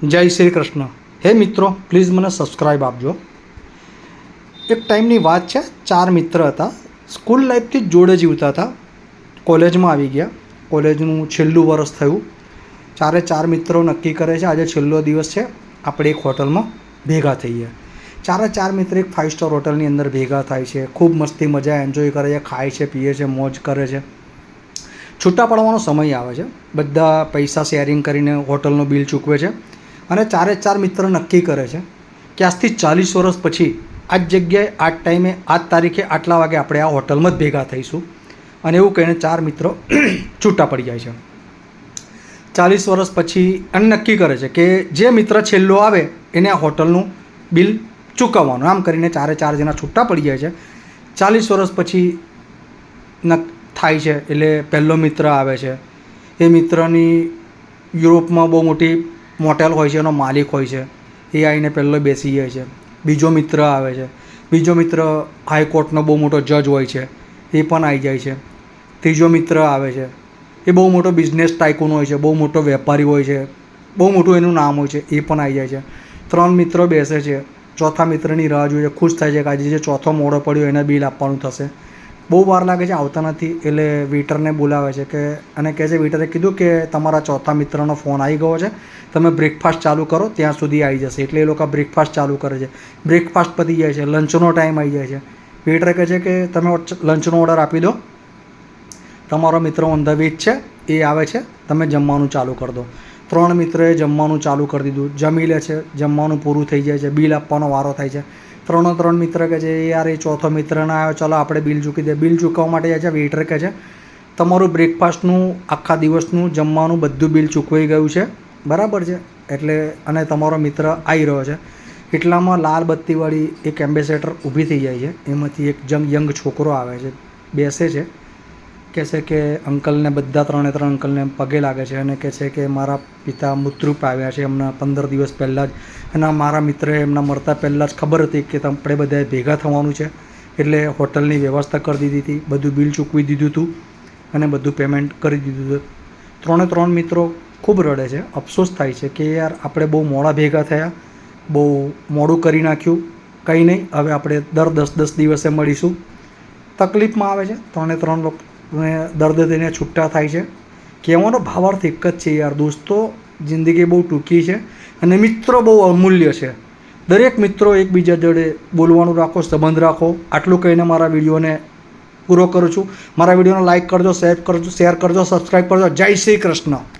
જય શ્રી કૃષ્ણ। હે મિત્રો, પ્લીઝ મને સબસ્ક્રાઈબ આપજો। એક ટાઈમની વાત છે, 4 મિત્ર હતા। સ્કૂલ લાઈફથી જ જોડે જીવતા હતા। કોલેજમાં આવી ગયા, કોલેજનું છેલ્લું વર્ષ થયું। ચારે 4 મિત્રો નક્કી કરે છે આજે છેલ્લો દિવસ છે, આપણે એક હોટલમાં ભેગા થઈએ। ચારે 4 મિત્ર એક 5 સ્ટાર હોટલની અંદર ભેગા થાય છે, ખૂબ મસ્તી મજા એન્જોય કરે છે, ખાય છે, પીએ છે, મોજ કરે છે। છૂટા પડવાનો સમય આવે છે, બધા પૈસા શેરિંગ કરીને હોટલનું બિલ ચૂકવે છે અને ચારે 4 મિત્ર નક્કી કરે છે કે આજથી 40 વર્ષ પછી આ જ જગ્યાએ, આ જ ટાઈમે, આ જ તારીખે, આટલા વાગે આપણે આ હોટલમાં જ ભેગા થઈશું। અને એવું કહીને 4 મિત્રો છૂટા પડી જાય છે। 40 વર્ષ પછી અને નક્કી કરે છે કે જે મિત્ર છેલ્લો આવે એને આ હોટલનું બિલ ચૂકવવાનું। આમ કરીને ચારે 4 જણા છૂટા પડી જાય છે। 40 વર્ષ પછી થાય છે એટલે પહેલો મિત્ર આવે છે। એ મિત્રની યુરોપમાં બહુ મોટી મોટેલ હોય છે, એનો માલિક હોય છે, એ આવીને પહેલો બેસી જાય છે। બીજો મિત્ર આવે છે, બીજો મિત્ર હાઈકોર્ટનો બહુ મોટો જજ હોય છે, એ પણ આવી જાય છે। ત્રીજો મિત્ર આવે છે, એ બહુ મોટો બિઝનેસ ટાઇકૂન હોય છે, બહુ મોટો વેપારી હોય છે, બહુ મોટું એનું નામ હોય છે, એ પણ આવી જાય છે। 3 મિત્રો બેસે છે, ચોથા મિત્રની રાહ જોઈએ, ખુશ થાય છે કે આજે જે ચોથો મોડો પડ્યો એને બિલ આપવાનું થશે। બહુ વાર લાગે છે, આવતા નથી, એટલે વેઇટરને બોલાવે છે કે અને કહે છે, વેઇટરે કીધું કે તમારા ચોથા મિત્રનો ફોન આવી ગયો છે, તમે બ્રેકફાસ્ટ ચાલુ કરો, ત્યાં સુધી આવી જશે। એટલે એ લોકો બ્રેકફાસ્ટ ચાલુ કરે છે। બ્રેકફાસ્ટ પતી જાય છે, લંચનો ટાઈમ આવી જાય છે। વેઇટરે કહે છે કે તમે લંચનો ઓર્ડર આપી દો, તમારો મિત્ર ઓન ધ વે છે, એ આવે છે, તમે જમવાનું ચાલુ કરી દો। 3 મિત્રોએ જમવાનું ચાલુ કરી દીધું, જમી લે છે, જમવાનું પૂરું થઈ જાય છે, બિલ આપવાનો વારો થાય છે। 3 મિત્ર કહે છે યાર એ ચોથો મિત્ર ના આવ્યો, ચાલો આપણે બિલ ચૂકી દે। બિલ ચૂકવવા માટે જાય છે, વેઇટર કહે છે તમારું બ્રેકફાસ્ટનું, આખા દિવસનું જમવાનું બધું બિલ ચૂકવાઈ ગયું છે, બરાબર છે, એટલે અને તમારો મિત્ર આવી રહ્યો છે। એટલામાં લાલ બત્તીવાળી એક એમ્બેસેડર ઊભી થઈ જાય છે, એમાંથી એક યંગ છોકરો આવે છે, બેસે છે, કહે છે કે અંકલને, બધા 3 અંકલને પગે લાગે છે અને કહે છે કે મારા પિતા મૃત્યુ પામ્યા છે હમણાં 15 દિવસ પહેલાં જ, અને મારા મિત્રએ એમના મરતા પહેલાં જ ખબર હતી કે આપણે બધાએ ભેગા થવાનું છે, એટલે હોટલની વ્યવસ્થા કરી દીધી હતી, બધું બિલ ચૂકવી દીધું હતું અને બધું પેમેન્ટ કરી દીધું હતું। 3 મિત્રો ખૂબ રડે છે, અફસોસ થાય છે કે યાર આપણે બહુ મોડા ભેગા થયા, બહુ મોડું કરી નાખ્યું, કંઈ નહીં, હવે આપણે દર 10-10 દિવસે મળીશું। તકલીફમાં આવે છે, 3 લોકોને દર્દ થઈને છૂટા થાય છે। કહેવાનો ભાવાર્થ એક જ છે યાર દોસ્તો, જિંદગી બહુ ટૂંકી છે અને મિત્રો બહુ અમૂલ્ય છે। દરેક મિત્રો એકબીજા જોડે બોલવાનું રાખો, સંબંધ રાખો। આટલું કહીને મારા વિડીયોને પૂરો કરું છું। મારા વિડીયોને લાઇક કરજો, શેર કરજો, સબસ્ક્રાઈબ કરજો। જય શ્રી કૃષ્ણ।